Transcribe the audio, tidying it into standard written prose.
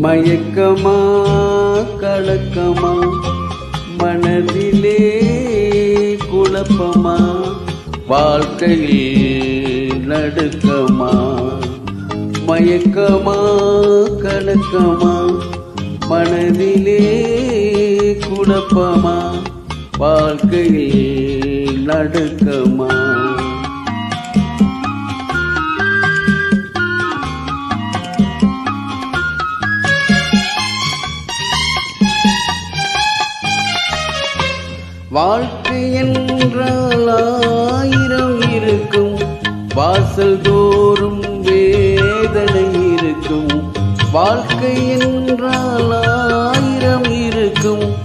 மயக்கமா கலக்கமா மனதிலே குழப்பமா வாழ்க்கையில் நடுக்கமா மயக்கமா கலக்கமா மனதிலே குழப்பமா வாழ்க்கையில் நடுக்கமா வாழ்க்கை என்றால் ஆயிரம் இருக்கும் வாசல் தோறும் வேதனை இருக்கும் வாழ்க்கை என்றால் ஆயிரம் இருக்கும்